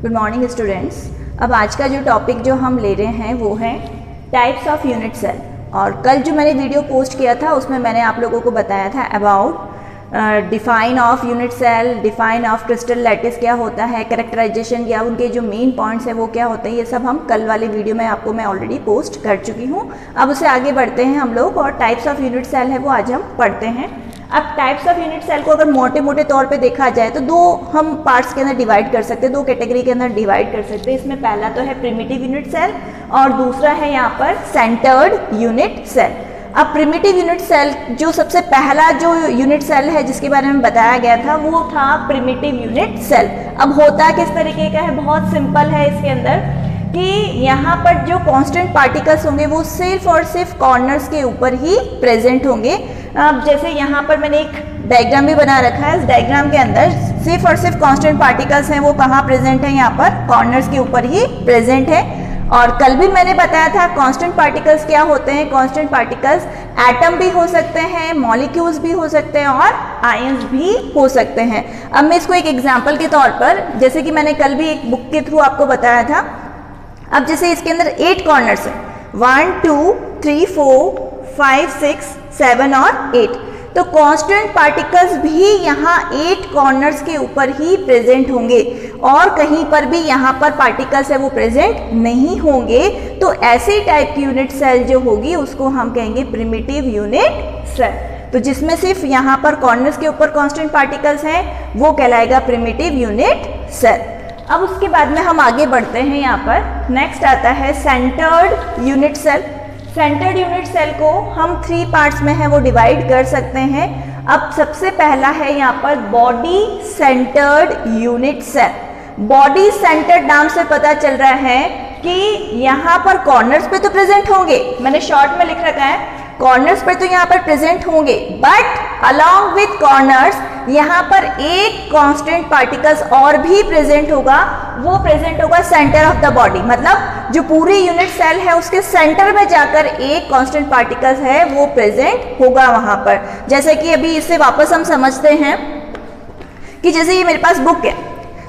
Good morning students. अब आज का जो टॉपिक जो हम ले रहे हैं वो है टाइप्स ऑफ यूनिट सेल। और कल जो मैंने वीडियो पोस्ट किया था उसमें मैंने आप लोगों को बताया था about define of unit cell, define of crystal lattice क्या होता है, कैरेक्टराइजेशन या उनके जो मेन पॉइंट्स हैं वो क्या होते हैं, ये सब हम कल वाले वीडियो में आपको मैं ऑलरेडी पोस्ट कर चुकी हूँ। अब उससे आगे बढ़ते हैं हम लोग और टाइप्स ऑफ यूनिट सेल है वो आज हम पढ़ते हैं। अब टाइप्स ऑफ यूनिट सेल को अगर मोटे मोटे तौर पे देखा जाए तो दो हम पार्ट्स के अंदर डिवाइड कर सकते हैं, दो कैटेगरी के अंदर डिवाइड कर सकते हैं। इसमें पहला तो है प्रिमिटिव यूनिट सेल और दूसरा है यहाँ पर सेंटर्ड यूनिट सेल। अब प्रिमिटिव यूनिट सेल जो सबसे पहला जो यूनिट सेल है जिसके बारे में बताया गया था वो था प्रिमिटिव यूनिट सेल। अब होता किस तरीके का है, बहुत सिंपल है इसके अंदर कि यहाँ पर जो कांस्टेंट पार्टिकल्स होंगे वो सिर्फ और सिर्फ कॉर्नर्स के ऊपर ही प्रेजेंट होंगे। अब जैसे यहाँ पर मैंने एक डायग्राम भी बना रखा है, इस डायग्राम के अंदर सिर्फ और सिर्फ कांस्टेंट पार्टिकल्स हैं वो कहाँ प्रेजेंट है, यहाँ पर कॉर्नर्स के ऊपर ही प्रेजेंट है। और कल भी मैंने बताया था कांस्टेंट पार्टिकल्स क्या होते हैं। कांस्टेंट पार्टिकल्स एटम भी हो सकते हैं, मॉलिक्यूल्स भी हो सकते हैं और आयंस भी हो सकते हैं। अब मैं इसको एक एग्जांपल के तौर पर, जैसे कि मैंने कल भी एक बुक के थ्रू आपको बताया था। अब जैसे इसके अंदर 8 कॉर्नर्स हैं, 1 2 3 4 5 6 7 और 8। तो कांस्टेंट पार्टिकल्स भी यहाँ 8 कॉर्नर्स के ऊपर ही प्रेजेंट होंगे और कहीं पर भी यहाँ पर पार्टिकल्स है वो प्रेजेंट नहीं होंगे। तो ऐसे टाइप की यूनिट सेल जो होगी उसको हम कहेंगे प्रिमिटिव यूनिट सेल। तो जिसमें सिर्फ यहाँ पर कॉर्नर्स के ऊपर कांस्टेंट पार्टिकल्स हैं वो कहलाएगा प्रिमिटिव यूनिट सेल। अब उसके बाद में हम आगे बढ़ते हैं, यहाँ पर नेक्स्ट आता है centred unit cell. Centred unit cell को हम 3 पार्ट्स में है वो डिवाइड कर सकते हैं। अब सबसे पहला है यहाँ पर body centred unit cell. Body centred नाम से पता चल रहा है कि यहाँ पर कॉर्नर्स पे तो प्रेजेंट होंगे, मैंने शॉर्ट में लिख रखा है कॉर्नर्स पर तो यहाँ पर प्रेजेंट होंगे, बट अलोंग विथ कॉर्नर्स यहाँ पर एक कांस्टेंट पार्टिकल्स और भी प्रेजेंट होगा। वो प्रेजेंट होगा सेंटर ऑफ द बॉडी, मतलब जो पूरी यूनिट सेल है उसके सेंटर में जाकर एक कांस्टेंट पार्टिकल्स है वो प्रेजेंट होगा वहां पर। जैसे कि अभी इससे वापस हम समझते हैं कि जैसे ये मेरे पास बुक है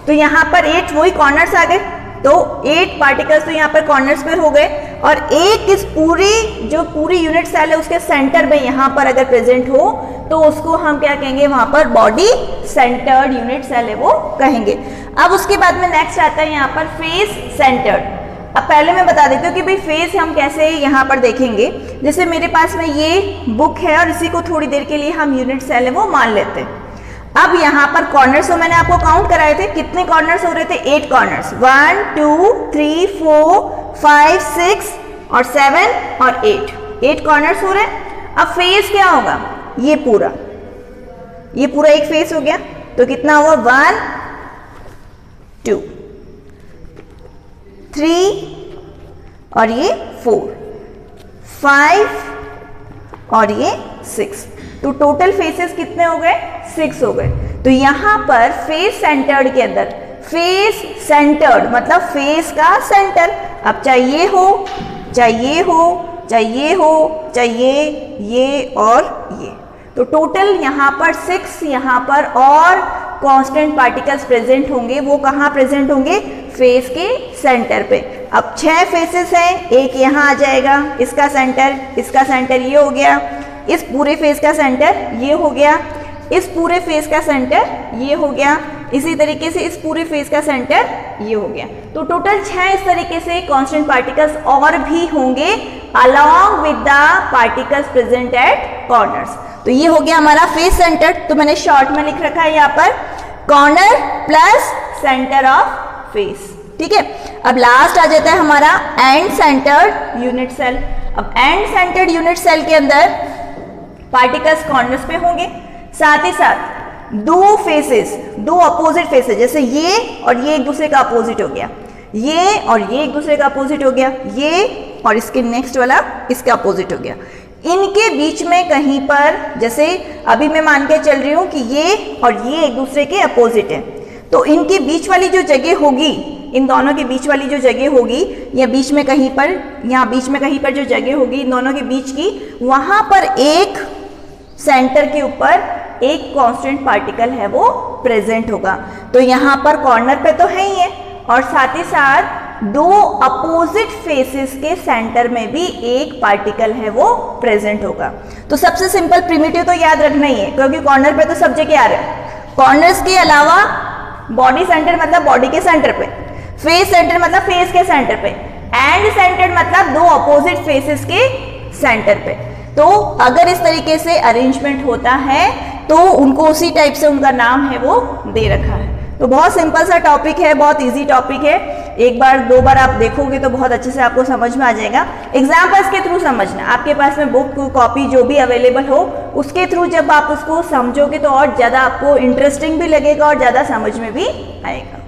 तो यहाँ पर 8 वही कॉर्नर्स आ गए, तो 8 पार्टिकल्स तो यहाँ पर कॉर्नर्स पर हो गए और एक इस पूरी यूनिट सेल है उसके सेंटर में यहाँ पर अगर प्रेजेंट हो तो उसको हम क्या कहेंगे, वहां पर बॉडी सेंटर्ड यूनिट सेल है वो कहेंगे। अब उसके बाद में नेक्स्ट आता है यहाँ पर फेस सेंटर्ड। अब पहले मैं बता देती हूँ कि भाई फेस हम कैसे यहाँ पर देखेंगे। जैसे मेरे पास में ये बुक है और इसी को थोड़ी देर के लिए हम यूनिट सेल है वो मान लेते हैं। अब यहाँ पर कॉर्नर्स तो मैंने आपको काउंट कराए थे, कितने कॉर्नर्स हो रहे थे, 8 कॉर्नर्स, 1 2 3 4 5 6 और 7 और 8 कॉर्नर्स हो रहे हैं। अब फेस क्या होगा, ये पूरा एक फेस हो गया, तो कितना हुआ, 1 2 3 और ये 4 5 और ये 6। तो टोटल फेसेस कितने हो गए, 6 हो गए। तो यहां पर फेस सेंटर्ड के अंदर, फेस सेंटर्ड मतलब फेस का सेंटर, अब चाहे ये हो चाहे ये हो चाहे ये हो चाहे ये और ये, तो टोटल यहाँ पर 6 यहाँ पर और कांस्टेंट पार्टिकल्स प्रेजेंट होंगे। वो कहाँ प्रेजेंट होंगे, फेस के सेंटर पे। अब 6 फेसेस हैं, एक यहाँ आ जाएगा, इसका सेंटर ये हो गया, इस पूरे फेस का सेंटर ये हो गया, इस पूरे फेस का सेंटर ये हो गया, इसी तरीके से इस पूरे फेस का सेंटर ये हो गया। तो टोटल 6 इस तरीके से कांस्टेंट पार्टिकल्स और भी होंगे along with the particles present at corners. तो ये हो गया हमारा फेस सेंटर, तो मैंने शॉर्ट में लिख रखा है यहाँ पर corner plus centre of face. ठीक है, अब लास्ट आ जाता है हमारा एंड सेंटर्ड यूनिट सेल। अब एंड सेंटर्ड यूनिट सेल के अंदर पार्टिकल्स कॉर्नर्स पे होंगे, साथ ही साथ 2 फेसेस, 2 अपोजिट फेसेस, जैसे ये और ये एक दूसरे का अपोजिट हो गया, ये और ये एक दूसरे का अपोजिट हो गया, ये और इसके नेक्स्ट वाला इसका अपोजिट हो गया। इनके बीच में कहीं पर, जैसे अभी मैं मान के चल रही हूं कि ये और ये एक दूसरे के अपोजिट है, तो इनके बीच वाली जो जगह होगी, इन दोनों के बीच वाली जो जगह होगी, या बीच में कहीं पर, यहाँ बीच में कहीं पर जो जगह होगी इन दोनों के बीच की, वहां पर एक सेंटर के ऊपर एक कांस्टेंट पार्टिकल है वो प्रेजेंट होगा। तो यहाँ पर कॉर्नर पे तो है ही है और साथ ही साथ दो अपोजिट फेसेस के सेंटर में भी एक पार्टिकल है वो प्रेजेंट होगा। तो सबसे सिंपल प्रिमिटिव तो याद रखना ही है, क्योंकि कॉर्नर पे तो सब जगह आ रहे हैं। कॉर्नर्स के अलावा बॉडी सेंटर मतलब बॉडी के सेंटर पे, फेस सेंटर मतलब फेस के सेंटर पे, एंड सेंटर मतलब दो अपोजिट फेसेस के सेंटर पे। तो अगर इस तरीके से अरेंजमेंट होता है तो उनको उसी टाइप से उनका नाम है वो दे रखा है। तो बहुत सिंपल सा टॉपिक है, बहुत इजी टॉपिक है। एक बार दो बार आप देखोगे तो बहुत अच्छे से आपको समझ में आ जाएगा। एग्जाम्पल्स के थ्रू समझना, आपके पास में बुक कॉपी जो भी अवेलेबल हो उसके थ्रू जब आप उसको समझोगे तो और ज़्यादा आपको इंटरेस्टिंग भी लगेगा और ज़्यादा समझ में भी आएगा।